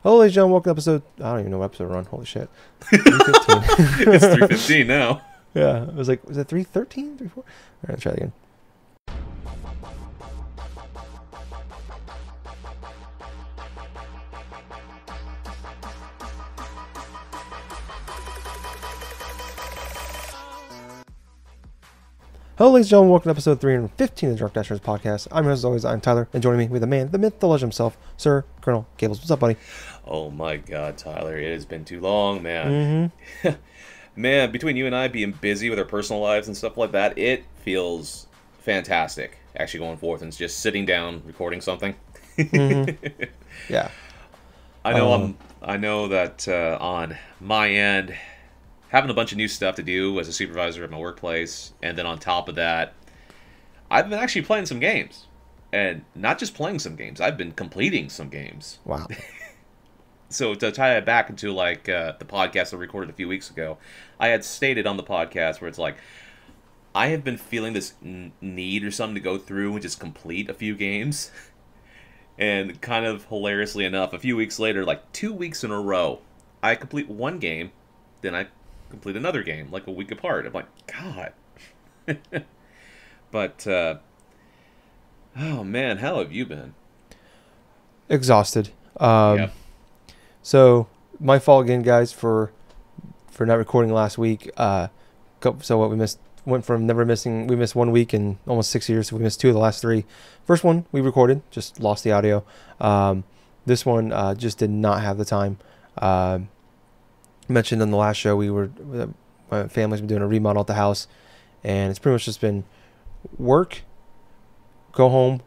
Hello, ladies and gentlemen. Welcome to episode... I don't even know what episode we're on. Holy shit. 315. It's 3:15 now. Yeah. It was like... Was it 313? 34? All right, let's try it again. Hello, ladies and gentlemen. Welcome to episode 315 of the Drunk Dashers podcast. I'm your host, as always. I'm Tyler, and joining me with the man, the myth, the legend himself, Sir Colonel Gables. What's up, buddy? Oh my God, Tyler, it has been too long, man. Man, between you and I being busy with our personal lives and stuff like that, it feels fantastic actually going forth and just sitting down recording something. Yeah. I know that on my end, having a bunch of new stuff to do as a supervisor at my workplace, and then on top of that, I've been actually playing some games. And not just playing some games, I've been completing some games. Wow. So to tie it back into like the podcast I recorded a few weeks ago, I had stated on the podcast where it's like, I have been feeling this need or something to go through and just complete a few games. And kind of hilariously enough, a few weeks later, like 2 weeks in a row, I complete one game, then I complete another game, like a week apart. I'm like, God. But, oh man, how have you been? Exhausted. Yep. So, my fault again, guys, for not recording last week. So what we missed went from never missing. We missed 1 week in almost 6 years. So we missed 2 of the last 3. First one we recorded, just lost the audio. This one just did not have the time. Mentioned on the last show, my family's been doing a remodel at the house, and it's pretty much just been work, go home,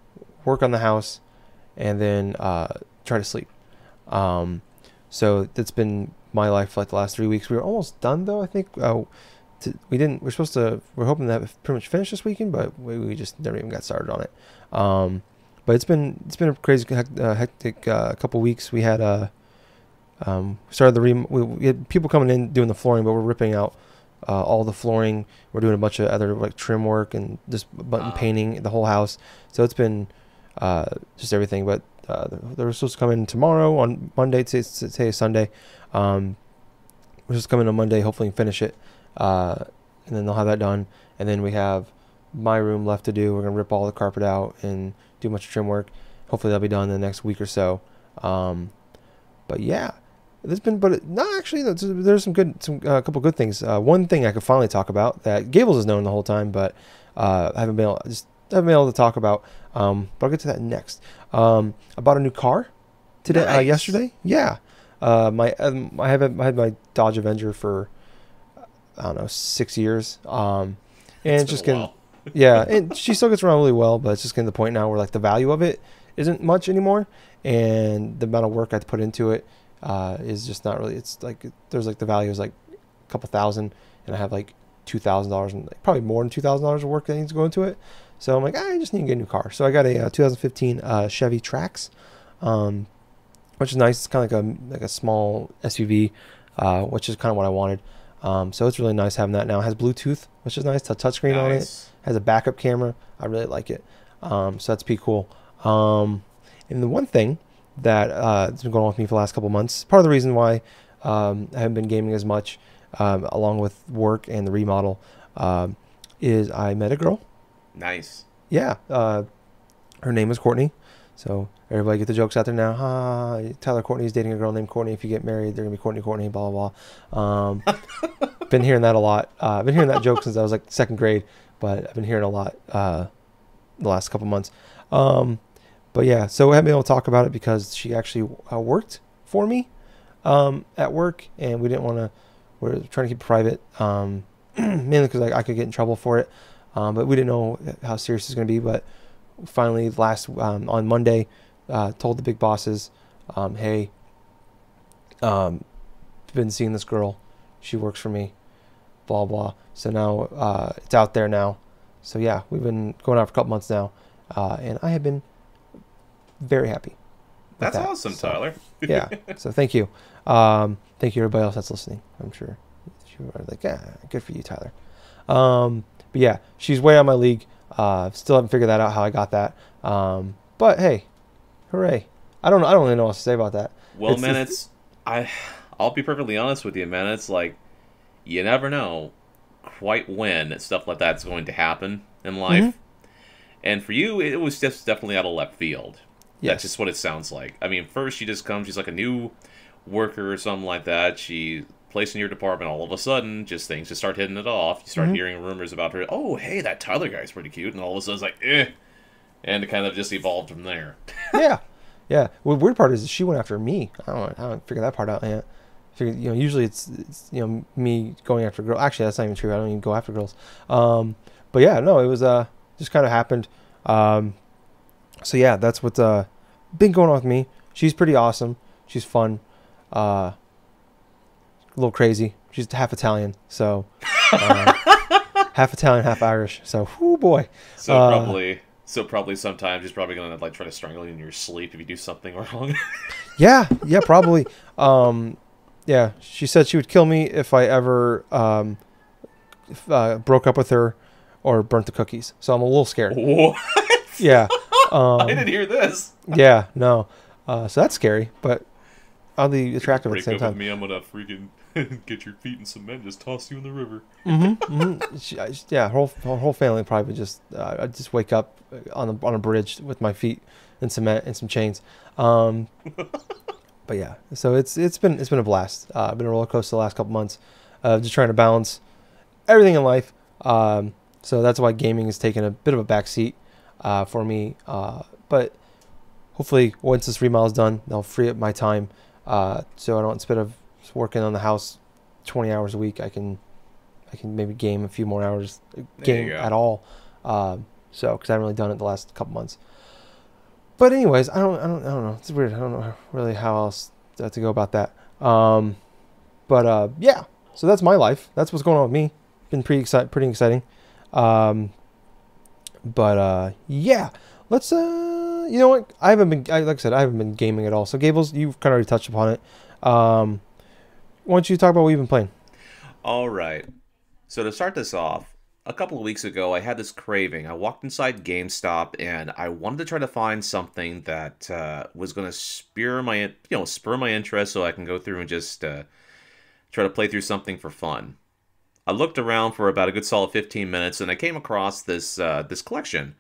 work on the house, and then try to sleep. So that's been my life for like the last 3 weeks. We were almost done though, I think. We're hoping to have pretty much finished this weekend, but we just never even got started on it. But it's been a crazy hectic couple weeks. We had we had people coming in doing the flooring, but we're ripping out all the flooring. We're doing a bunch of other like trim work and just button painting the whole house. So it's been just everything. But they're supposed to come in tomorrow on Monday. Today is Sunday. We're supposed to come in on Monday, hopefully, and finish it. And then they'll have that done. And then we have my room left to do. We're gonna rip all the carpet out and do a bunch of trim work. Hopefully that'll be done in the next week or so. But yeah, there's some couple good things. One thing I could finally talk about that Gables has known the whole time, but I haven't been able to talk about. But I'll get to that next. I bought a new car today. Nice. Yesterday. Yeah. I had my Dodge Avenger for I don't know 6 years. And it's just getting, yeah, and she still gets around really well, but it's just getting to the point now where like the value of it isn't much anymore, and the amount of work I have to put into it is just not really. It's like there's like the value is like a couple thousand, and I have like $2,000 and like, probably more than $2,000 of work that needs to go into it. So I'm like, I just need to get a new car. So I got a 2015 Chevy Trax, which is nice. It's kind of like a small SUV, which is kind of what I wanted. So it's really nice having that now. It has Bluetooth, which is nice. It's a touchscreen on it. Has a backup camera. I really like it. So that's pretty cool. And the one thing that has been going on with me for the last couple of months, part of the reason why I haven't been gaming as much, along with work and the remodel, is I met a girl. Nice. Yeah. Her name is Courtney. So everybody get the jokes out there now. Tyler Courtney's dating a girl named Courtney. If you get married, they're going to be Courtney, blah, blah, blah. Been hearing that a lot. I've been hearing that joke since I was like second grade, but I've been hearing a lot the last couple months. But yeah, so I haven't been able to talk about it because she actually worked for me at work, and we're trying to keep it private, mainly because I could get in trouble for it. But we didn't know how serious it's going to be. But finally, on Monday, told the big bosses, hey, been seeing this girl. She works for me, blah, blah. So now it's out there now. So yeah, we've been going out for a couple months now. And I have been very happy. That's awesome, so, Tyler. Yeah. So thank you. Thank you everybody else that's listening. I'm sure you are like, yeah, good for you, Tyler. But yeah, she's way out of my league. Still haven't figured that out how I got that. But hey, hooray. I don't really know what to say about that. Well, man, I I'll be perfectly honest with you, man. It's like you never know quite when stuff like that's going to happen in Mm-hmm. life. And for you, it was just definitely out of left field. That's Yes. just what it sounds like. I mean, first she just comes, she's like a new worker or something like that. She placed in your department. All of a sudden, just things just start hitting it off. You start Mm-hmm. hearing rumors about her. Oh, hey, that Tyler guy's pretty cute. And all of a sudden, it's like, eh. And it kind of just evolved from there. Yeah. Yeah. Well, the weird part is she went after me. I don't figure that part out yet. Figure, usually it's me going after girls. Actually, that's not even true. I don't even go after girls. But yeah, no, it was just kind of happened. So yeah, that's what's been going on with me. She's pretty awesome. She's fun. A little crazy. She's half Italian, so half Italian, half Irish. So, oh boy. So Uh, probably sometimes she's probably gonna like try to strangle you in your sleep if you do something wrong. yeah, probably. Yeah, she said she would kill me if I ever broke up with her or burnt the cookies. So I'm a little scared. What? Yeah. I didn't hear this. Yeah, no. So that's scary, but oddly attractive at the Break same up with time. me, I'm gonna freaking get your feet in cement, just toss you in the river. Yeah, her whole family probably just I'd just wake up on a bridge with my feet in cement and some chains. But yeah, so it's been a blast. Been a roller coaster the last couple months. Just trying to balance everything in life. So that's why gaming has taken a bit of a back seat for me. But hopefully, once this remodel is done, they'll free up my time. So I don't, instead of working on the house 20 hours a week, I can maybe game a few more hours, There game you go. at all. So because I haven't really done it the last couple months. But anyways, I don't know. It's weird. I don't know really how else to go about that. But yeah. So that's my life. That's what's going on with me. Been pretty exciting. But yeah. Let's you know what? Like I said, I haven't been gaming at all. So Gables, you've kind of already touched upon it. Why don't you talk about what you've been playing? All right. So to start this off, a couple of weeks ago, I had this craving. I walked inside GameStop and I wanted to try to find something that was going to spur my interest, so I can go through and just try to play through something for fun. I looked around for about a good solid 15 minutes, and I came across this collection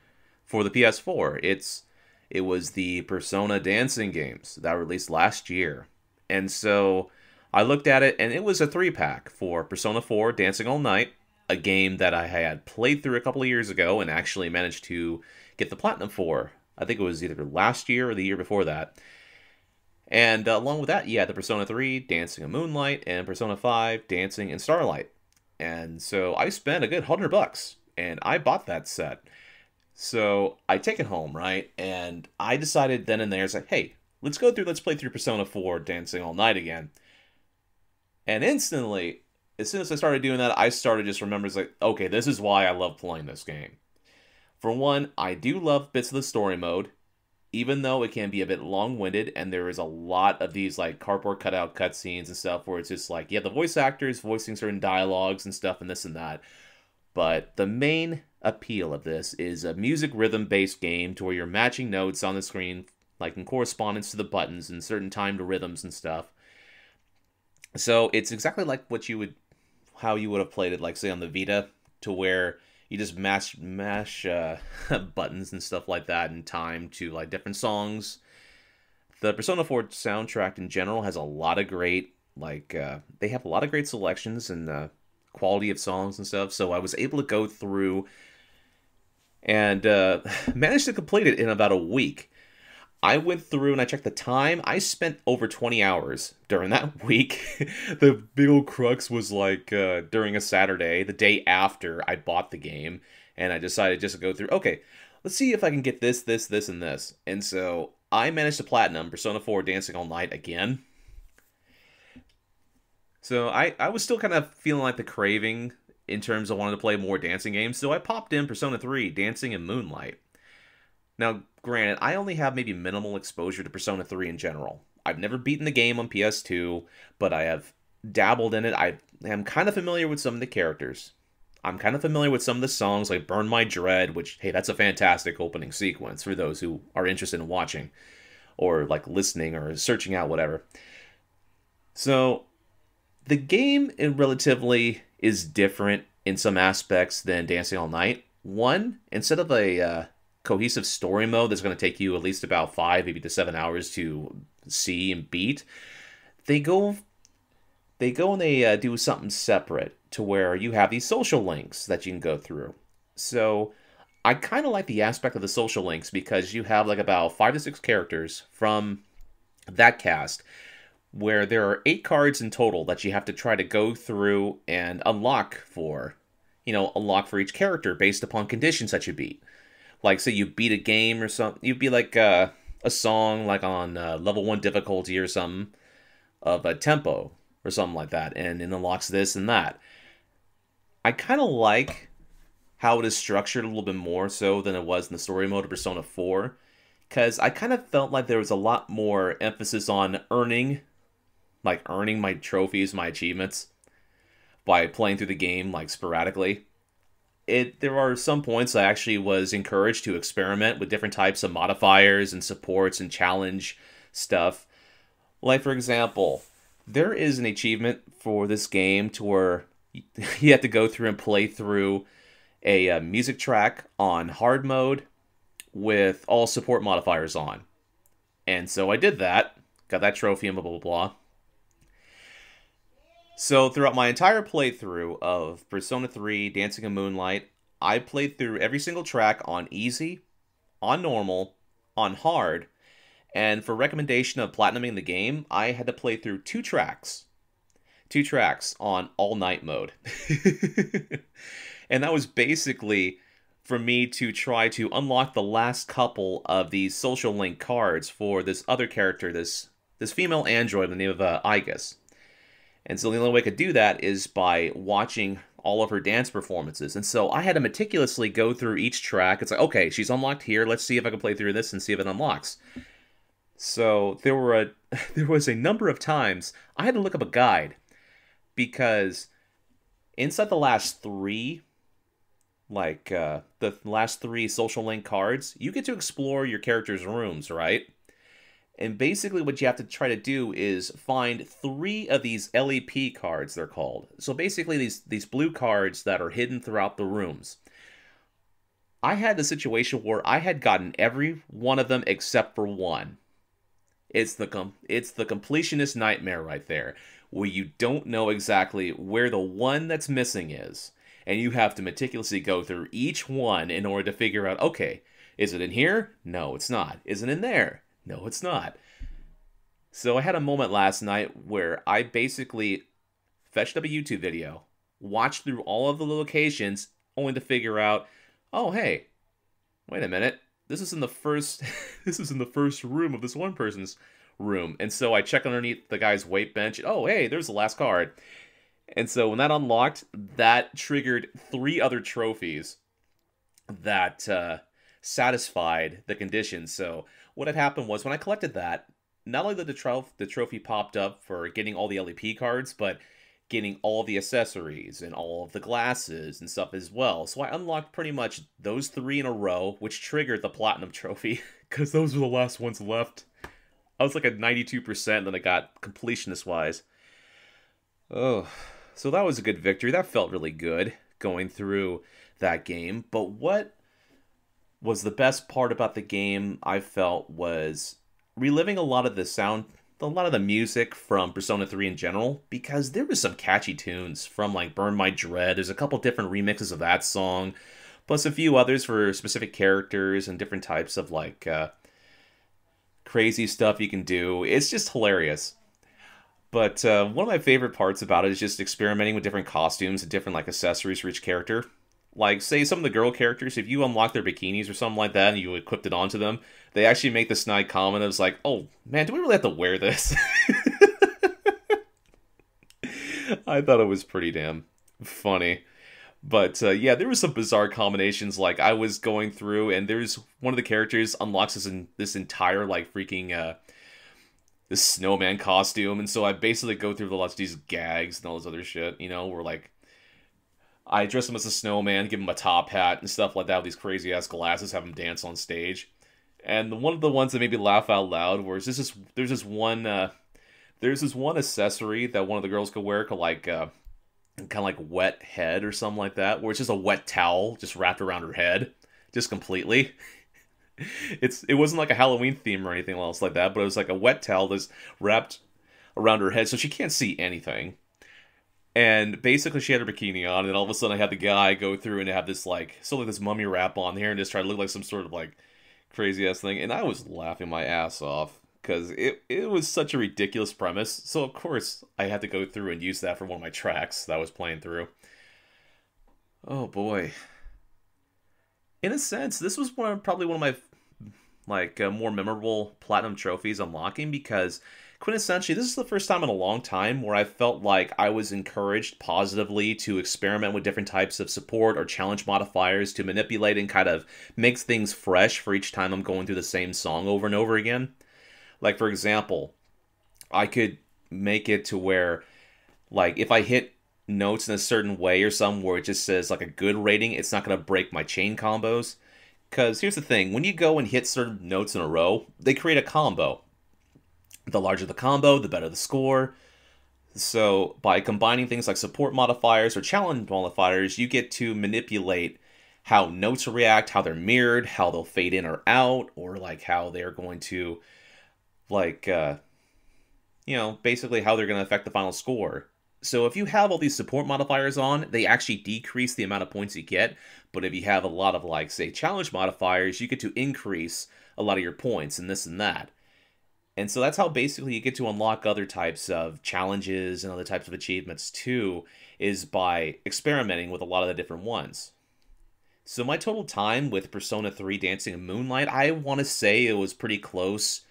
for the PS4. It was the Persona dancing games that released last year, and so I looked at it, and it was a 3-pack for Persona 4 Dancing All Night, a game that I had played through a couple of years ago and actually managed to get the platinum for. I think it was either last year or the year before that. And along with that, you had the Persona 3 Dancing in Moonlight and Persona 5 Dancing in Starlight. And so I spent a good $100 and I bought that set. So I take it home, right? And I decided then and there, it's like, hey, let's play through Persona 4 Dancing All Night again. And instantly, as soon as I started doing that, I started just remembering, it's like, okay, this is why I love playing this game. For one, I do love bits of the story mode, even though it can be a bit long-winded, and there is a lot of these like cardboard cutout cutscenes and stuff where it's just like, yeah, the voice actors voicing certain dialogues and stuff and this and that. But the main appeal of this is a music rhythm-based game to where you're matching notes on the screen, like in correspondence to the buttons and certain timed rhythms and stuff. So it's exactly like how you would have played it, like say on the Vita, to where you just mash buttons and stuff like that in time to like different songs. The Persona 4 soundtrack in general has a lot of great they have a lot of great selections and quality of songs and stuff. So I was able to go through and managed to complete it in about a week. I went through and I checked the time. I spent over 20 hours during that week. The big old crux was like during a Saturday, the day after I bought the game, and I decided just to go through, okay, let's see if I can get this, and this. And so I managed to platinum Persona 4 Dancing All Night again. So I was still kind of feeling like the craving in terms of wanting to play more dancing games, so I popped in Persona 3 Dancing in Moonlight. Now, granted, I only have maybe minimal exposure to Persona 3 in general. I've never beaten the game on PS2, but I have dabbled in it. I am kind of familiar with some of the characters. I'm kind of familiar with some of the songs, like Burn My Dread, which, hey, that's a fantastic opening sequence for those who are interested in watching. or like listening or searching out whatever. So the game relatively is different in some aspects than Dancing All Night. One, instead of a cohesive story mode that's going to take you at least about 5, maybe to 7 hours to see and beat, they go and they do something separate to where you have these social links that you can go through. So I kind of like the aspect of the social links because you have like about 5 to 6 characters from that cast where there are 8 cards in total that you have to try to go through and unlock for, unlock for each character based upon conditions that you beat. Like, say you beat a game or something, you'd be like a song like on level 1 difficulty or something of a tempo or something like that, and it unlocks this and that. I kind of like how it is structured a little bit more so than it was in the story mode of Persona 4, because I kind of felt like there was a lot more emphasis on earning my trophies, my achievements, by playing through the game, like, sporadically. There are some points I actually was encouraged to experiment with different types of modifiers and supports and challenge stuff. Like, for example, there is an achievement for this game to where you have to go through and play through a music track on hard mode with all support modifiers on. And so I did that, got that trophy and blah, blah, blah. So throughout my entire playthrough of Persona 3 Dancing in Moonlight, I played through every single track on easy, on normal, on hard, and for recommendation of platinuming the game, I had to play through 2 tracks. 2 tracks on all night mode. And that was basically for me to try to unlock the last couple of these social link cards for this other character, this female android by the name of Igus. And so the only way I could do that is by watching all of her dance performances. And so I had to meticulously go through each track. It's like, okay, she's unlocked here. Let's see if I can play through this and see if it unlocks. So there was a number of times I had to look up a guide because inside the last 3, the last 3 social link cards, you get to explore your character's rooms, right? And basically what you have to try to do is find 3 of these LEP cards, they're called. So basically these blue cards that are hidden throughout the rooms. I had the situation where I had gotten every one of them except for one. It's the completionist nightmare right there, where you don't know exactly where the one that's missing is. And you have to meticulously go through each one in order to figure out, okay, is it in here? No, it's not. Is it in there? No, it's not. So I had a moment last night where I basically fetched up a YouTube video, watched through all of the locations, only to figure out, oh, hey, wait a minute. This is in the first room of this one person's room. And so I check underneath the guy's weight bench. Oh, hey, there's the last card. And so when that unlocked, that triggered 3 other trophies that satisfied the conditions. So what had happened was when I collected that, not only did the trophy popped up for getting all the LEP cards, but getting all the accessories and all of the glasses and stuff as well. So I unlocked pretty much those 3 in a row, which triggered the platinum trophy, because those were the last ones left. I was like at 92%, then I got completionist-wise. Oh, so that was a good victory. That felt really good, going through that game. But what was the best part about the game, I felt, was reliving a lot of the music from Persona 3 in general, because there was some catchy tunes from like Burn My Dread. There's a couple different remixes of that song, plus a few others for specific characters and different types of like crazy stuff you can do. It's just hilarious. But one of my favorite parts about it is just experimenting with different costumes and different like accessories for each character. Like, say, some of the girl characters, if you unlock their bikinis or something like that and you equipped it onto them, they actually make the snide comment of like, oh, man, do we really have to wear this? I thought it was pretty damn funny. But, yeah, there were some bizarre combinations. Like, I was going through, and there's one of the characters unlocks this entire, like, freaking, this snowman costume. And so I basically go through lots of these gags and all this other shit, where, like, I dress him as a snowman, give him a top hat and stuff like that with these crazy-ass glasses, have him dance on stage. And one of the ones that made me laugh out loud was there's this one accessory that one of the girls could wear called like kind of like wet head or something like that, where it's just a wet towel just wrapped around her head, just completely. It wasn't like a Halloween theme or anything else like that, but it was like a wet towel that's wrapped around her head so she can't see anything. And basically she had her bikini on, and all of a sudden I had the guy go through and have this like sort of this mummy wrap on here and just try to look like some sort of like crazy ass thing, and I was laughing my ass off because it was such a ridiculous premise. So of course I had to go through and use that for one of my tracks that I was playing through. Oh boy. In a sense, this was probably one of my more memorable platinum trophies unlocking, because quintessentially this is the first time in a long time where I felt like I was encouraged positively to experiment with different types of support or challenge modifiers to manipulate and kind of make things fresh for each time I'm going through the same song over and over again. Like, for example, I could make it to where, like, if I hit notes in a certain way or something where it just says like a good rating, it's not going to break my chain combos. Because here's the thing, when you go and hit certain notes in a row, they create a combo. The larger the combo, the better the score. So by combining things like support modifiers or challenge modifiers, you get to manipulate how notes react, how they're mirrored, how they'll fade in or out, or like how they're going to, like, basically how they're going to affect the final score. So if you have all these support modifiers on, they actually decrease the amount of points you get. But if you have a lot of, like, say, challenge modifiers, you get to increase a lot of your points and this and that. And so that's how basically you get to unlock other types of challenges and other types of achievements too, is by experimenting with a lot of the different ones. So my total time with Persona 3 Dancing in Moonlight, I want to say it was pretty close,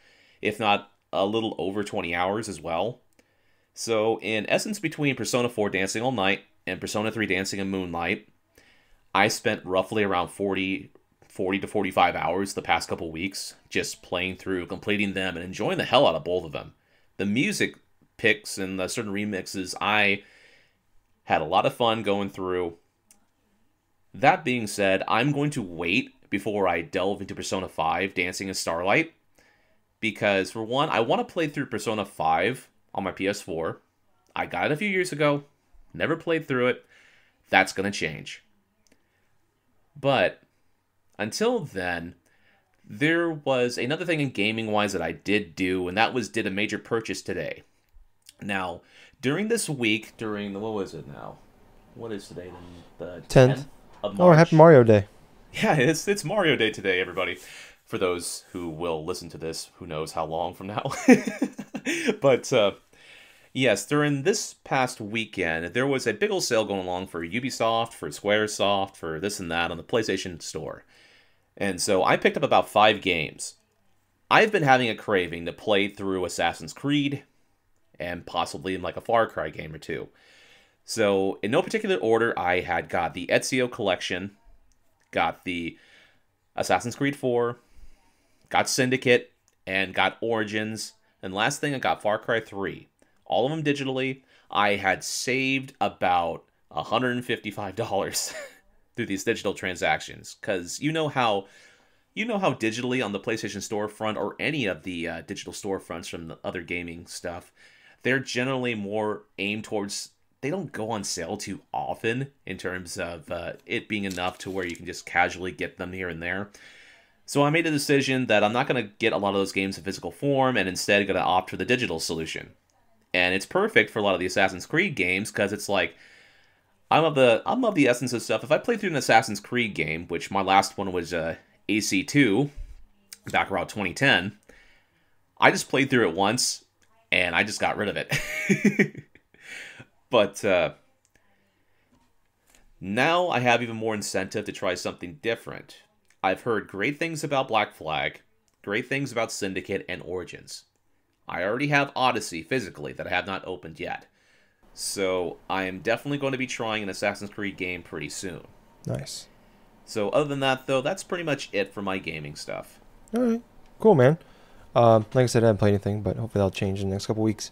if not a little over 20 hours as well. So in essence, between Persona 4 Dancing All Night and Persona 3 Dancing in Moonlight, I spent roughly around 40 to 45 hours the past couple weeks just playing through, completing them, and enjoying the hell out of both of them. The music picks and the certain remixes, I had a lot of fun going through. That being said, I'm going to wait before I delve into Persona 5 Dancing in Starlight, because for one, I want to play through Persona 5 on my PS4. I got it a few years ago, never played through it. That's going to change. But until then, there was another thing in gaming-wise that I did do, and that was did a major purchase today. Now, during this week, what was it now? What is today? The 10th of March. Oh, happy Mario Day. Yeah, it's Mario Day today, everybody. For those who will listen to this, who knows how long from now. But, yes, during this past weekend, there was a big old sale going along for Ubisoft, for Squaresoft, for this and that on the PlayStation Store. And so I picked up about 5 games. I've been having a craving to play through Assassin's Creed, and possibly like a Far Cry game or two. So in no particular order, I had got the Ezio Collection, got the Assassin's Creed 4, got Syndicate, and got Origins, and last thing I got Far Cry 3. All of them digitally. I had saved about $155 through these digital transactions, because you know how digitally on the PlayStation storefront or any of the digital storefronts from the other gaming stuff, they're generally more aimed towards, they don't go on sale too often in terms of it being enough to where you can just casually get them here and there. So I made a decision that I'm not going to get a lot of those games in physical form, and instead going to opt for the digital solution. And it's perfect for a lot of the Assassin's Creed games, because it's like, I'm of the essence of stuff. If I play through an Assassin's Creed game, which my last one was AC2, back around 2010, I just played through it once, and I just got rid of it. But now I have even more incentive to try something different. I've heard great things about Black Flag, great things about Syndicate and Origins. I already have Odyssey physically that I have not opened yet. So I am definitely going to be trying an Assassin's Creed game pretty soon. Nice. So other than that, though, that's pretty much it for my gaming stuff. All right. Cool, man. Like I said, I haven't played anything, but hopefully that'll change in the next couple weeks.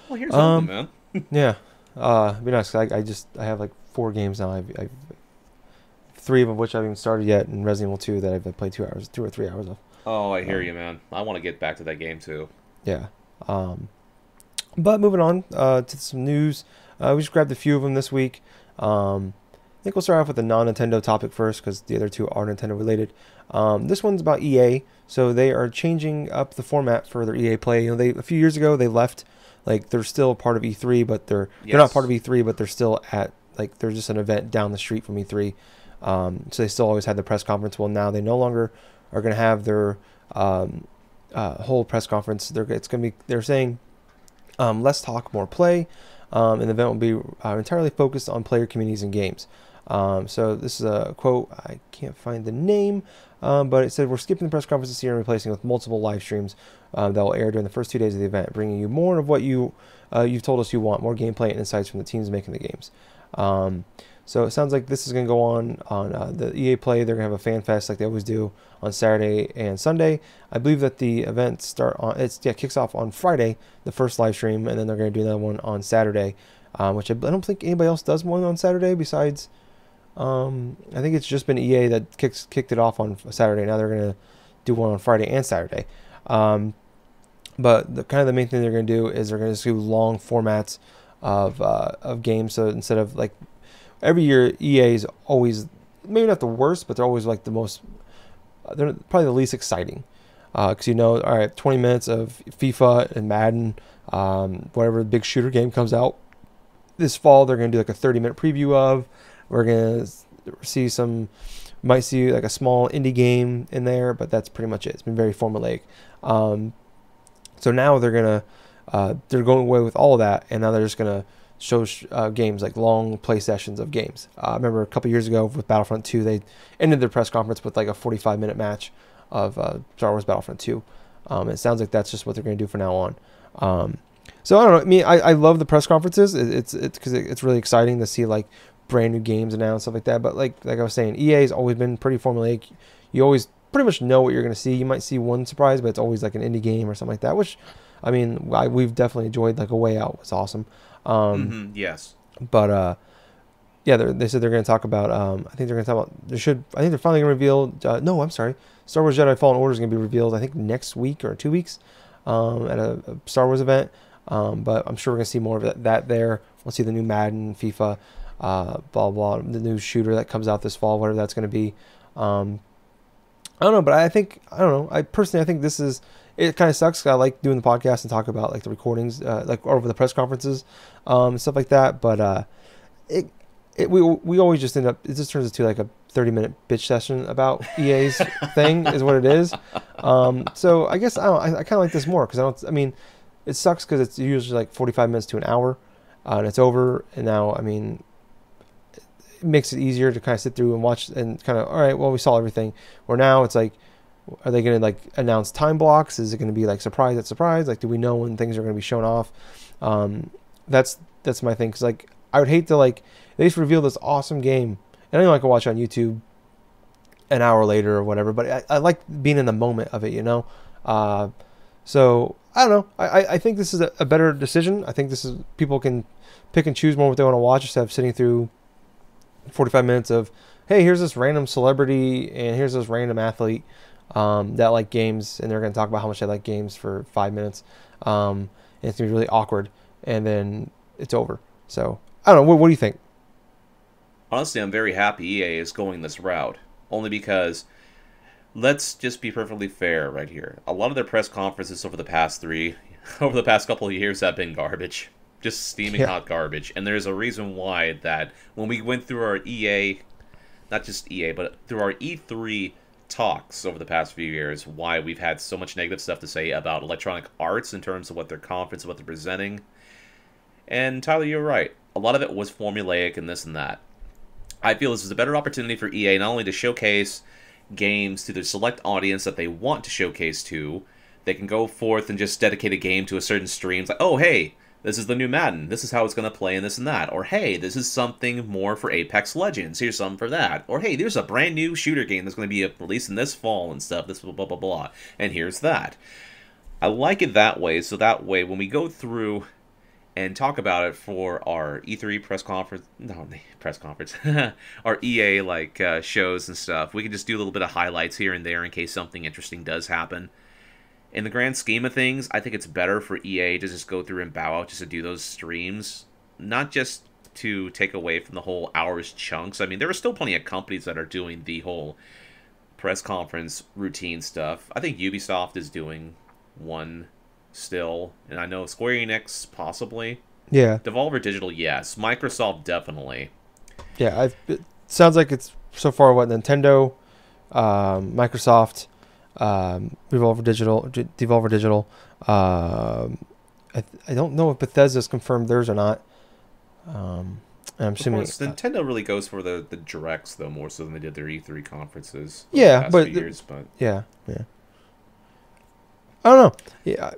Well, here's something, man. Yeah. It'd be nice, 'cause I have like 4 games now. I've 3 of which I haven't even started yet, and Resident Evil 2 that I've played 2 or 3 hours of. Oh, I hear you, man. I want to get back to that game too. Yeah. But moving on to some news, we just grabbed a few of them this week. I think we'll start off with the non-Nintendo topic first because the other two are Nintendo related. This one's about EA, so they are changing up the format for their EA Play. They a few years ago they left, like they're still part of E3, but they're not part of E3, but they're still at like they're just an event down the street from E3. So they still always had the press conference. Well, now they no longer are going to have their whole press conference. They're saying less talk, more play. And the event will be entirely focused on player communities and games. So this is a quote. I can't find the name, but it said, "We're skipping the press conference this year and replacing it with multiple live streams that will air during the first 2 days of the event, bringing you more of what you've told us you want, more gameplay and insights from the teams making the games." So it sounds like this is going to go on the EA Play. They're going to have a fan fest like they always do on Saturday and Sunday. I believe that the events kicks off on Friday, the first live stream, and then they're going to do another one on Saturday, which I don't think anybody else does one on Saturday besides. I think it's just been EA that kicked it off on Saturday. Now they're going to do one on Friday and Saturday. But the main thing they're going to do is they're going to do long formats of games. So instead of like every year, EA is always maybe not the worst, but they're always like they're probably the least exciting. Because all right, 20 minutes of FIFA and Madden, whatever big shooter game comes out this fall, they're going to do like a 30-minute preview of. We're going to might see like a small indie game in there, but that's pretty much it. It's been very formulaic. So now they're going away with all of that, and now they're just going to show games, like long play sessions of games. I remember a couple years ago with Battlefront 2, they ended their press conference with like a 45-minute match of Star Wars Battlefront 2. It sounds like that's just what they're going to do from now on. So I don't know. I mean, I love the press conferences. It's because it's really exciting to see like brand new games announced, stuff like that. But like I was saying, EA has always been pretty formulaic. You always pretty much know what you're going to see. You might see one surprise, but it's always like an indie game or something like that. Which, I mean, we've definitely enjoyed. Like A Way Out was awesome. Yes. But yeah, they said they're going to talk about. I think they're going to talk about. I think they're finally going to reveal. No, I'm sorry. Star Wars Jedi Fallen Order is going to be revealed. I think next week or 2 weeks, at a Star Wars event. But I'm sure we're going to see more of that there. We'll see the new Madden, FIFA, blah blah. The new shooter that comes out this fall, whatever that's going to be. I don't know, but I don't know. I think this is. It kind of sucks. I like doing the podcast and talk about like the recordings, like over the press conferences, and stuff like that. But we always just end up. It just turns into like a 30-minute bitch session about EA's thing is what it is. So I guess I kind of like this more because I mean, it sucks because it's usually like 45 minutes to an hour, and it's over. And now I mean, it makes it easier to kind of sit through and watch and kind of all right. Well, we saw everything. Where now it's like. Are they going to like announce time blocks? Is it going to be like surprise at surprise? Like, do we know when things are going to be shown off? That's my thing. Cause like, I would hate to like, they just reveal this awesome game and I know I can watch on YouTube an hour later or whatever, but I like being in the moment of it, So I don't know. I think this is a better decision. I think this is, people can pick and choose more what they want to watch instead of sitting through 45 minutes of, hey, here's this random celebrity and here's this random athlete that like games, and they're going to talk about how much they like games for 5 minutes. And it's going to be really awkward, and then it's over. So, I don't know. What do you think? Honestly, I'm very happy EA is going this route. Only because, let's just be perfectly fair right here. A lot of their press conferences over the past couple of years have been garbage. Just steaming hot garbage. And there's a reason why that when we went through our EA, not just EA, but through our E3 talks over the past few years, why we've had so much negative stuff to say about Electronic Arts in terms of what their conference, what they're presenting. And Tyler, you're right. A lot of it was formulaic and this and that. I feel this is a better opportunity for EA not only to showcase games to the select audience that they want to showcase to. They can go forth and just dedicate a game to a certain stream. It's like, oh, hey, this is the new Madden. This is how it's going to play and this and that. Or, hey, this is something more for Apex Legends. Here's something for that. Or, hey, there's a brand new shooter game that's going to be released in this fall and stuff. This blah, blah, blah, blah. And here's that. I like it that way. So that way, when we go through and talk about it for our E3 press conference. No, press conference. Our EA shows and stuff. We can just do a little bit of highlights here and there in case something interesting does happen. In the grand scheme of things, I think it's better for EA to just go through and bow out just to do those streams, not just to take away from the whole hours chunks. I mean, there are still plenty of companies that are doing the whole press conference routine stuff. I think Ubisoft is doing one still, and I know Square Enix possibly. Yeah. Devolver Digital, yes. Microsoft, definitely. Yeah, it sounds like it's so far what Nintendo, Microsoft, Devolver Digital. I don't know if Bethesda's confirmed theirs or not. I'm assuming Nintendo really goes for the directs though more so than they did their E3 conferences. Yeah, but yeah. I don't know. Yeah,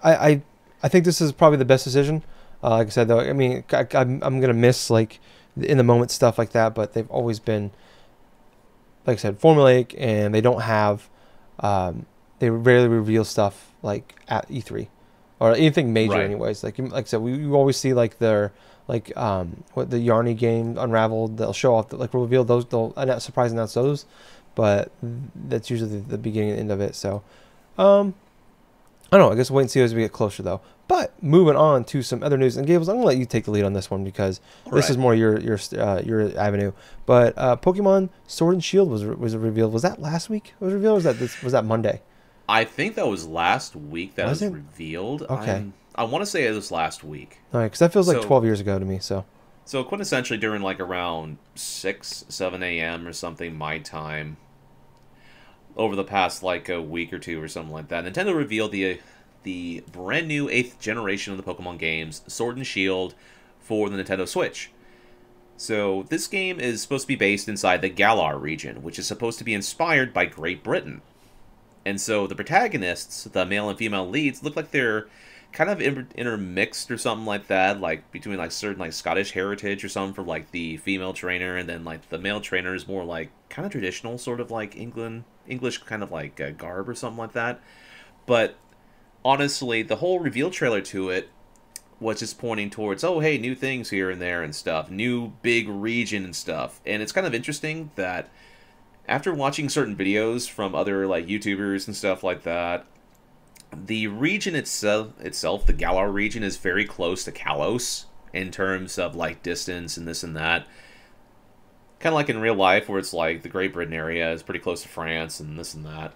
I think this is probably the best decision. Like I said, though, I mean, I'm gonna miss like in the moment stuff like that, but they've always been, like I said, formulaic, and they don't have. They rarely reveal stuff like at E3 or anything major, right. anyways. Like I said, we always see like their what the Yarny game Unraveled. They'll show off reveal those. They'll surprise announce those, but that's usually the beginning and end of it. So. I don't know. I guess we'll wait and see as we get closer, though. But moving on to some other news, and Gables, I'm gonna let you take the lead on this one because this is more your avenue. But Pokemon Sword and Shield was revealed. Was that last week? It was revealed. Or was that Monday? I think that was last week that was revealed. Okay. I want to say it was last week. All right, because that feels like 12 years ago to me. So quintessentially during around 7 a.m. or something my time. Over the past a week or two or something like that, Nintendo revealed the brand new 8th generation of the Pokemon games, Sword and Shield, for the Nintendo Switch. So this game is supposed to be based inside the Galar region, which is supposed to be inspired by Great Britain. And so the protagonists, the male and female leads, look like they're kind of intermixed or something like that, between certain Scottish heritage or something for the female trainer, and then the male trainer is more kind of traditional, sort of English kind of garb or something like that. But honestly, the whole reveal trailer to it was just pointing towards, oh hey, new things here and there and stuff, new big region and stuff. And it's kind of interesting that after watching certain videos from other YouTubers and stuff like that, the region itself, the Galar region, is very close to Kalos in terms of distance and this and that. Kind of like in real life, where it's the Great Britain area is pretty close to France and this and that.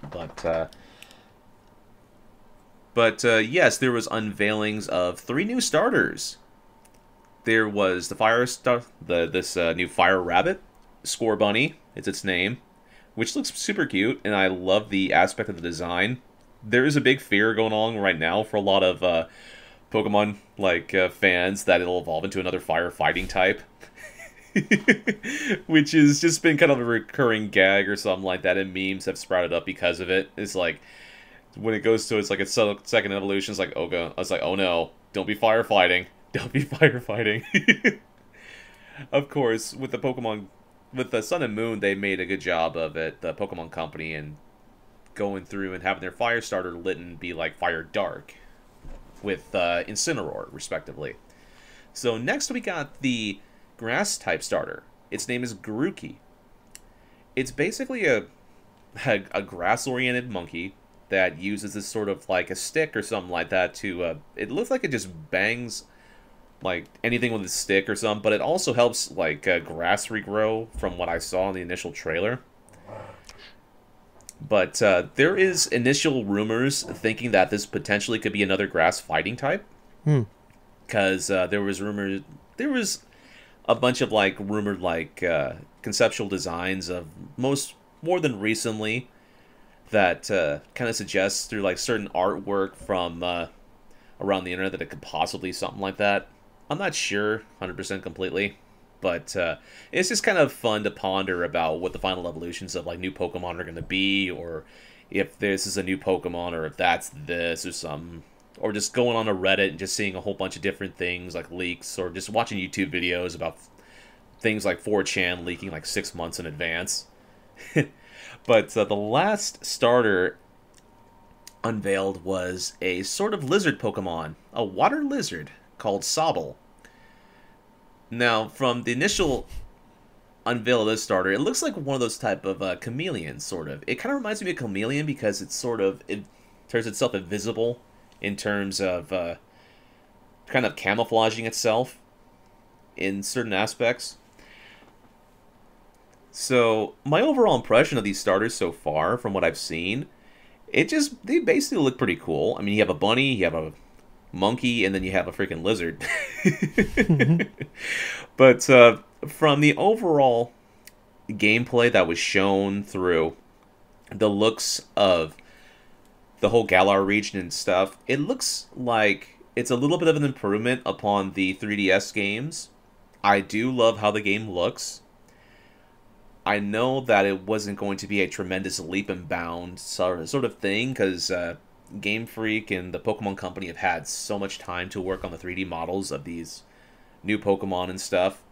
But yes, there was unveilings of 3 new starters. There was the this new Fire Rabbit, Score Bunny, it's its name, which looks super cute, and I love the aspect of the design. There is a big fear going on right now for a lot of Pokemon fans that it'll evolve into another fire fighting type. Which has just been kind of a recurring gag or something like that, and memes have sprouted up because of it. It's when it goes to its second evolution, it's oh no, don't be firefighting. Don't be firefighting. Of course, with the Sun and Moon, they made a good job of it, the Pokemon Company, and going through and having their fire starter Litten be Fire Dark with Incineroar, respectively. So next we got the grass type starter. Its name is Grookey. It's basically a grass oriented monkey that uses this sort of a stick or something like that to it looks like it just bangs anything with a stick or something, but it also helps grass regrow from what I saw in the initial trailer. But there is initial rumors thinking that this potentially could be another grass fighting type. Because there was a bunch of rumored conceptual designs of more than recently that kind of suggests through certain artwork from around the internet that it could possibly be something like that. I'm not sure 100% completely, but it's just kind of fun to ponder about what the final evolutions of new Pokemon are going to be, or if this is a new Pokemon, or if that's this or something. Or just going on a Reddit and just seeing a whole bunch of different things leaks, or just watching YouTube videos about things 4chan leaking 6 months in advance. But the last starter unveiled was a sort of lizard Pokemon, a water lizard called Sobble. Now, from the initial unveil of this starter, it looks like one of those type of chameleons, sort of. It kind of reminds me of a chameleon because it turns itself invisible in terms of kind of camouflaging itself in certain aspects. So, my overall impression of these starters so far, from what I've seen, they basically look pretty cool. I mean, you have a bunny, you have a monkey, and then you have a freaking lizard. But from the overall gameplay that was shown through the looks of the whole Galar region and stuff, it looks like it's a little bit of an improvement upon the 3DS games. I do love how the game looks. I know that it wasn't going to be a tremendous leap and bound sort of thing, because Game Freak and the Pokemon Company have had so much time to work on the 3D models of these new Pokemon and stuff.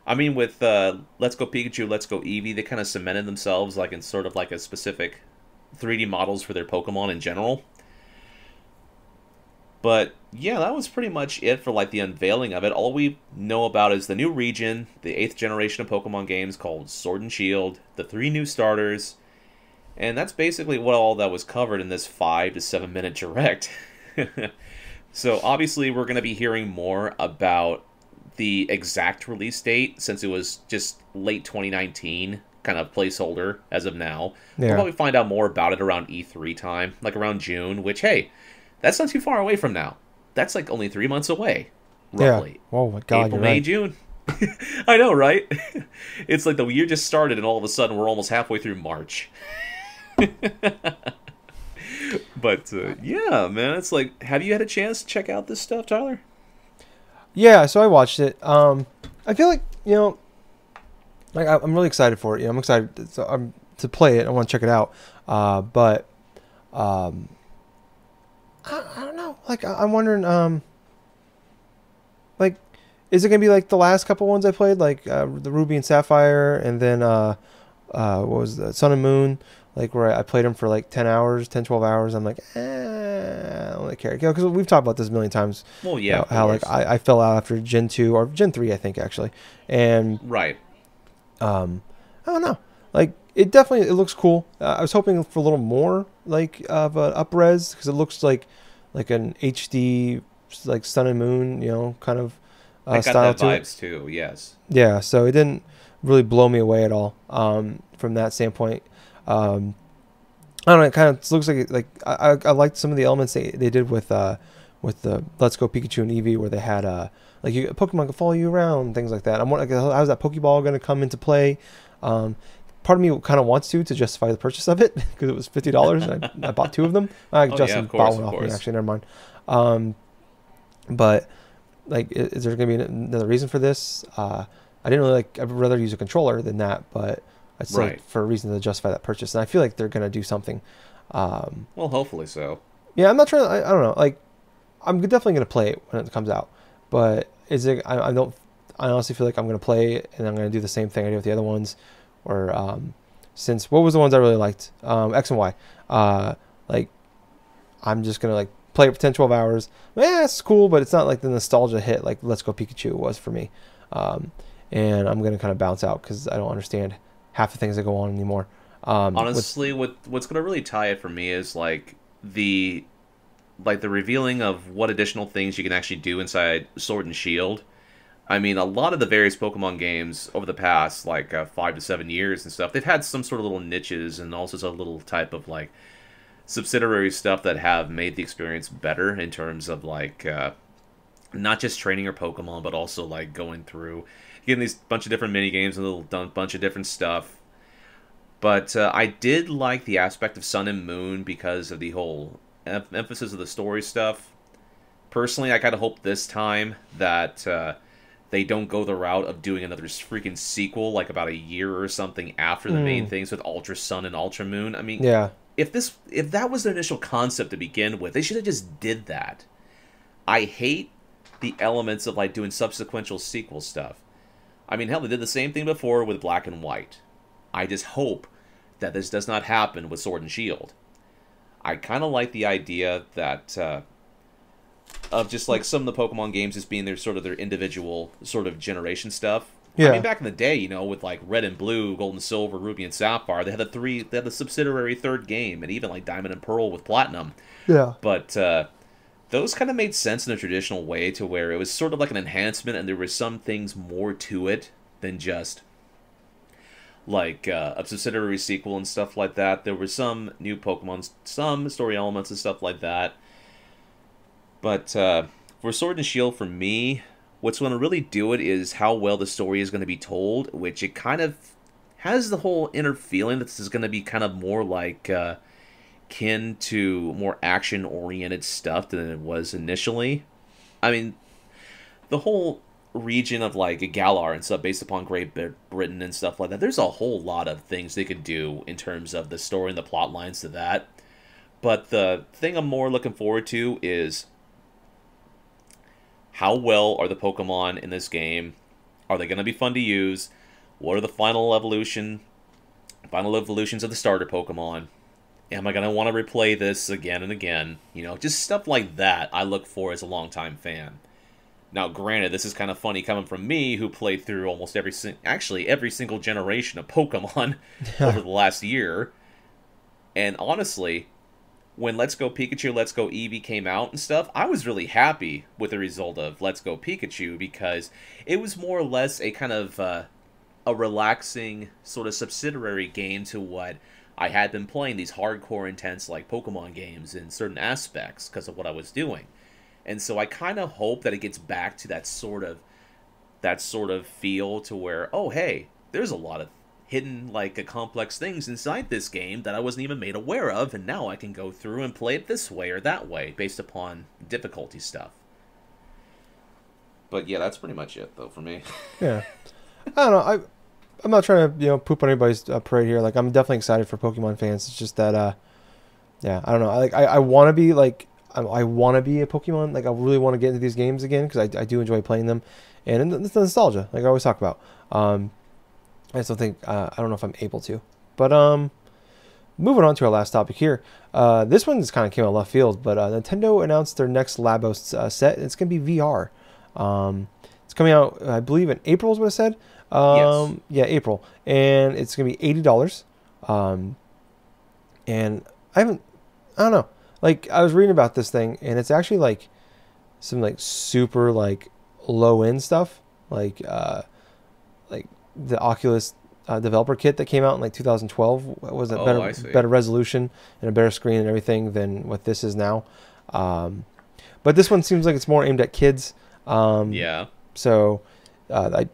I mean, with Let's Go Pikachu, Let's Go Eevee, they kind of cemented themselves like in sort of like a specific 3D models for their Pokemon in general. But yeah, that was pretty much it for like the unveiling of it. All we know about is the new region, the 8th generation of Pokemon games called Sword and Shield, the 3 new starters, and that's basically what all that was covered in this 5 to 7 minute direct. So obviously we're going to be hearing more about the exact release date, since it was just late 2019, kind of placeholder as of now. Yeah. We'll probably find out more about it around E3 time, like around June, which, hey, that's not too far away from now. That's like only 3 months away, roughly. Yeah. Oh my God, April, May, right. June. I know, right? It's like the year just started, and all of a sudden we're almost halfway through March. But yeah, man, it's like, have you had a chance to check out this stuff, Tyler? Yeah, so I watched it. I feel like, like I'm really excited for it. I'm excited to play it. I want to check it out. But I don't know. Like I'm wondering, like, is it gonna be like the last couple ones I played, like the Ruby and Sapphire, and then what was the Sun and Moon? Like where I played them for like 10 hours, 10, 12 hours. I'm like, I don't really care. Because we've talked about this a million times. Well, yeah. How like I fell out after Gen 2 or Gen 3, I think, actually. And right. I don't know. Like it looks cool. I was hoping for a little more like of an up-res, because it looks like an HD like Sun and Moon, kind of I got style that to vibes it. too. Yes. Yeah, so it didn't really blow me away at all from that standpoint. I don't know. It kind of looks like I liked some of the elements they did with the Let's Go Pikachu and Eevee, where they had like a Pokemon can follow you around, things like that. I'm wondering, like, how's that Pokeball going to come into play? Part of me kind of wants to justify the purchase of it, because it was $50 and I bought 2 of them. Justin bought one off me, actually. Never mind. But like, is there going to be another reason for this? I didn't really like. I'd rather use a controller than that, but I'd say Right. for a reason to justify that purchase, and I feel like they're going to do something. Well, hopefully so. Yeah, I'm not trying to. I don't know. Like, I'm definitely going to play it when it comes out, but is it? I don't. I honestly feel like I'm going to play it and I'm going to do the same thing I did with the other ones, or since what was the ones I really liked? X and Y. Like, I'm just going to like play it for 10, 12 hours. Yeah, it's cool, but it's not like the nostalgia hit like Let's Go Pikachu was for me. And I'm going to kind of bounce out because I don't understand half the things that go on anymore. Honestly, what's going to really tie it for me is like the revealing of what additional things you can actually do inside Sword and Shield. I mean, a lot of the various Pokemon games over the past, 5 to 7 years and stuff, they've had some sort of little niches and also some little type of, subsidiary stuff that have made the experience better in terms of, not just training your Pokemon, but also, going through, getting these bunch of different mini-games and a little bunch of different stuff. But I did like the aspect of Sun and Moon because of the whole emphasis of the story stuff. Personally, I kind of hope this time that they don't go the route of doing another freaking sequel about a year or something after the main things with Ultra Sun and Ultra Moon. I mean, yeah. If that was the initial concept to begin with, they should have just did that. I hate the elements of doing subsequential sequel stuff. I mean, hell, they did the same thing before with Black and White. I just hope that this does not happen with Sword and Shield. I kind of like the idea that of just like some of the Pokemon games just being their sort of their individual sort of generation stuff. Yeah. I mean, back in the day, with like Red and Blue, Gold and Silver, Ruby and Sapphire, they had the subsidiary third game, and even like Diamond and Pearl with Platinum. Yeah. But those kind of made sense in a traditional way, to where it was sort of like an enhancement, and there were some things more to it than just like a subsidiary sequel and stuff like that. There were some new Pokemon, some story elements and stuff like that. But for Sword and Shield, for me, what's going to really do it is how well the story is going to be told, which it kind of has the whole inner feeling that this is going to be kind of more like kin to more action-oriented stuff than it was initially. I mean, the whole region of like Galar and stuff based upon Great Britain and stuff like that, there's a whole lot of things they could do in terms of the story and the plot lines to that. But the thing I'm more looking forward to is how well are the Pokemon in this game? Are they going to be fun to use? What are the final evolutions of the starter Pokemon? Am I going to want to replay this again and again? Just stuff like that I look for as a longtime fan. Now, granted, this is kind of funny coming from me, who played through almost every single generation of Pokemon over the last year. And honestly, when Let's Go Pikachu, Let's Go Eevee came out and stuff, I was really happy with the result of Let's Go Pikachu, because it was more or less a kind of a relaxing sort of subsidiary game to what I had been playing, these hardcore, intense like Pokemon games in certain aspects because of what I was doing. And so I kind of hope that it gets back to that sort of feel, to where, oh hey, there's a lot of hidden like complex things inside this game that I wasn't even made aware of, and now I can go through and play it this way or that way based upon difficulty stuff. But yeah, that's pretty much it though for me. Yeah, I don't know. I'm not trying to poop on anybody's parade here. Like, I'm definitely excited for Pokemon fans. It's just that yeah, I don't know. I want to be like. I want to be a Pokemon. Like, I really want to get into these games again, because I do enjoy playing them, and it's the nostalgia, like I always talk about. I still think I don't know if I'm able to, but moving on to our last topic here. This one just kind of came out of left field, but Nintendo announced their next Labo set. It's going to be VR. It's coming out, I believe, in April is what it said. Yes. Yeah, April, and it's going to be $80. And I don't know. Like, I was reading about this thing, and it's actually like some like super like low end stuff, like the Oculus developer kit that came out in like 2012 was a better resolution and a better screen and everything than what this is now. But this one seems like it's more aimed at kids. Yeah. So I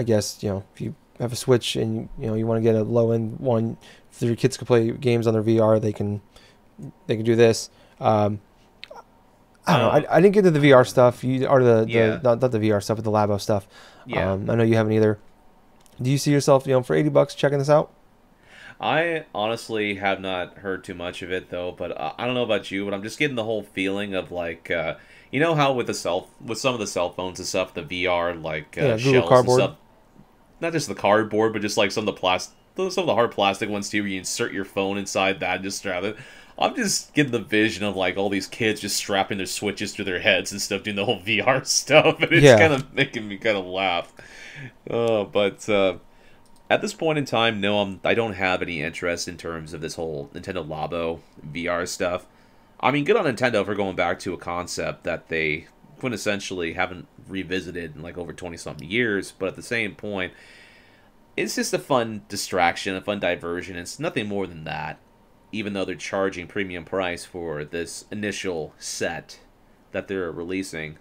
guess if you have a Switch and you want to get a low end one, if your kids can play games on their VR, they can do this. I don't know. I didn't get to the VR stuff. Not the VR stuff, but the Labo stuff. Yeah. I know you haven't either. Do you see yourself, for $80 checking this out? I honestly have not heard too much of it though, but I don't know about you, but I'm just getting the whole feeling of like, how with some of the cell phones and stuff, the VR like shells cardboard. and stuff. Not just the cardboard, but just like some of the hard plastic ones too, where you insert your phone inside that and just strap it. I'm just getting the vision of like all these kids just strapping their Switches to their heads and stuff, doing the whole VR stuff, and it's kind of making me kind of laugh. But at this point in time, no, I don't have any interest in terms of this whole Nintendo Labo VR stuff. I mean, good on Nintendo for going back to a concept that they quintessentially haven't revisited in like over 20-something years, but at the same point, it's just a fun distraction, a fun diversion. It's nothing more than that, even though they're charging premium price for this initial set that they're releasing.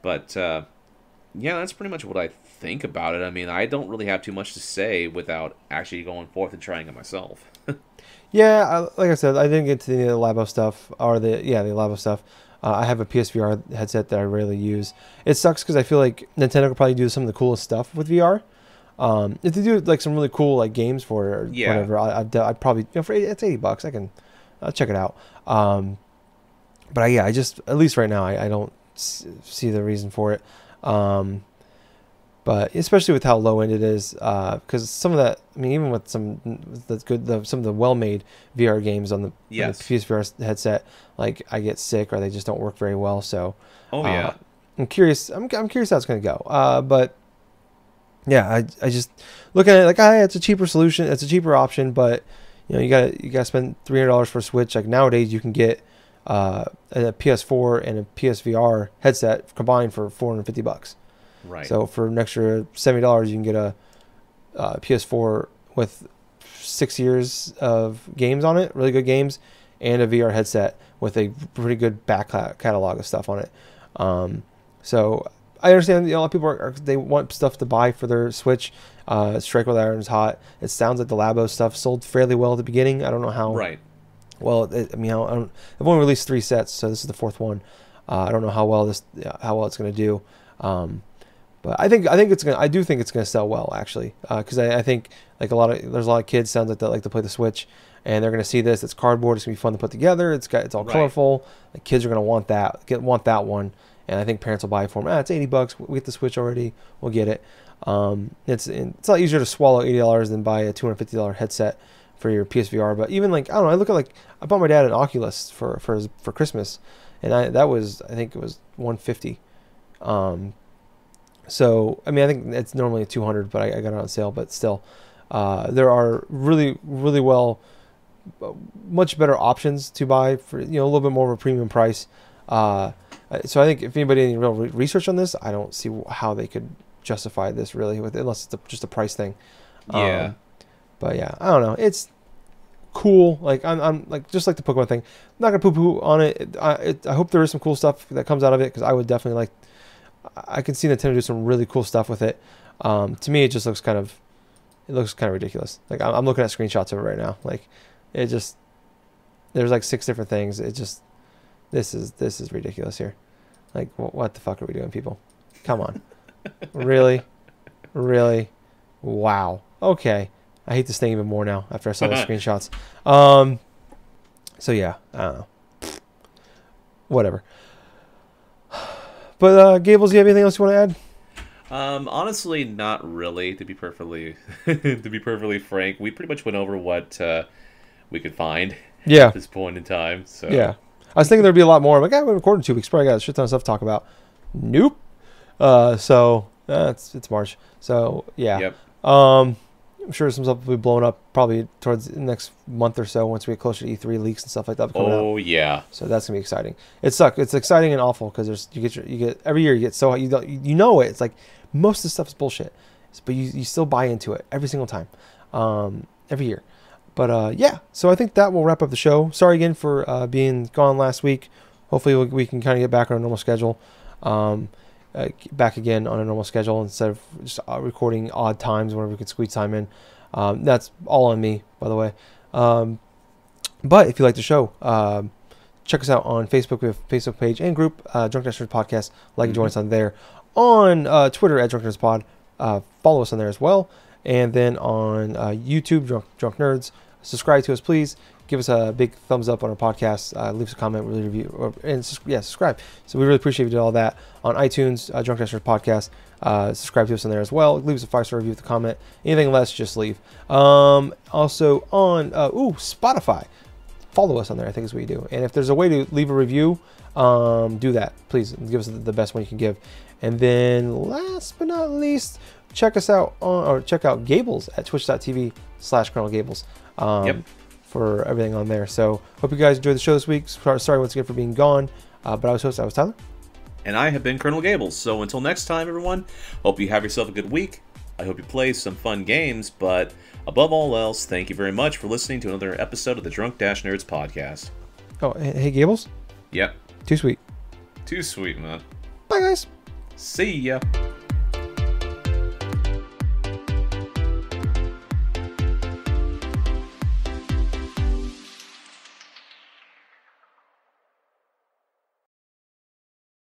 But yeah, that's pretty much what I think about it. I mean, I don't really have too much to say without actually going forth and trying it myself. Yeah, like I said, I didn't get to the Labo stuff, or the Labo stuff. I have a PSVR headset that I rarely use. It sucks because I feel like Nintendo could probably do some of the coolest stuff with VR. If they do like some really cool like games for it or whatever, I'd probably for it's $80. I'll check it out. But I just, at least right now, I don't see the reason for it. But But especially with how low end it is, because some of that, I mean, even with some that's good, some of the well-made VR games on the PSVR headset, like I get sick or they just don't work very well. So, I'm curious. I'm curious how it's going to go. But yeah, I just look at it like, it's a cheaper solution, it's a cheaper option, but you gotta spend $300 for a Switch. Like nowadays, you can get a PS4 and a PSVR headset combined for $450. Right. So for an extra $70, you can get a PS4 with 6 years of games on it, really good games, and a VR headset with a pretty good back catalog of stuff on it. So I understand a lot of people they want stuff to buy for their Switch. Strike While the Iron's Hot. It sounds like the Labo stuff sold fairly well at the beginning. I don't know how. Right. Well, they've only released 3 sets, so this is the 4th one. I don't know how well it's going to do. But I think it's gonna. I do think it's gonna sell well, actually, because I think like there's a lot of kids sounds like that like to play the Switch, and they're gonna see this. It's cardboard. It's gonna be fun to put together. It's all colorful. Like kids are gonna want that one, and I think parents will buy it for them. It's $80. We get the Switch already. We'll get it. It's a lot easier to swallow $80 than buy a $250 headset for your PSVR. But even like I don't know. I bought my dad an Oculus for Christmas, and I think it was $150. So, I mean, I think it's normally $200, but I got it on sale. But still, there are really, really much better options to buy for, a little bit more of a premium price. So I think if anybody did any real research on this, I don't see how they could justify this really unless it's just a price thing. Yeah. But yeah, I don't know. It's cool. Like I'm like just like the Pokemon thing. I'm not gonna poo-poo on it. I hope there is some cool stuff that comes out of it because I would definitely like. I can see Nintendo do some really cool stuff with it. To me, it just looks kind of ridiculous. Like I'm looking at screenshots of it right now. Like there's like 6 different things. This is ridiculous here. Like what the fuck are we doing, people? Come on, really, wow. Okay, I hate this thing even more now after I saw the screenshots. So yeah, I don't know. Whatever. But Gables, do you have anything else you want to add? Honestly, not really. To be perfectly frank, we pretty much went over what we could find at this point in time. So yeah, I was thinking there'd be a lot more. I'm like, we recorded 2 weeks. Probably got a shit ton of stuff to talk about. Nope. So it's March. So yeah. Yep. I'm sure some stuff will be blown up probably towards the next month or so once we get closer to E3 leaks and stuff like that. Oh yeah. So that's gonna be exciting. It's exciting and awful because you get every year you get so you know it. It's like most of the stuff is bullshit, but you still buy into it every single time, every year. But yeah. So I think that will wrap up the show. Sorry again for being gone last week. Hopefully we can kind of get back on a normal schedule. Back again on a normal schedule instead of just recording odd times whenever we could squeeze time in. That's all on me, by the way. But if you like the show, check us out on Facebook. We have a Facebook page and group, Drunk Dash Nerds Podcast. Like and join us on there. On Twitter at Drunk Nerds Pod. Follow us on there as well. And then on YouTube, Drunk Nerds. Subscribe to us, please. Give us a big thumbs up on our podcast. Leave us a comment, really review, and subscribe. So we really appreciate you did all that. On iTunes, Drunk Dash Nerds Podcast. Subscribe to us on there as well. Leave us a 5-star review with a comment. Anything less, just leave. Also on Spotify. Follow us on there, I think is what you do. And if there's a way to leave a review, do that. Please give us the best one you can give. And then last but not least, check out Gables at twitch.tv/Colonel Gables. For everything on there. So hope you guys enjoyed the show this week. Sorry once again for being gone. But I was Tyler. And I have been Colonel Gables. So until next time, everyone, hope you have yourself a good week. I hope you play some fun games. But above all else, thank you very much for listening to another episode of the Drunk Dash Nerds Podcast. Oh, hey, Gables? Yep. Too sweet. Too sweet, man. Bye, guys. See ya.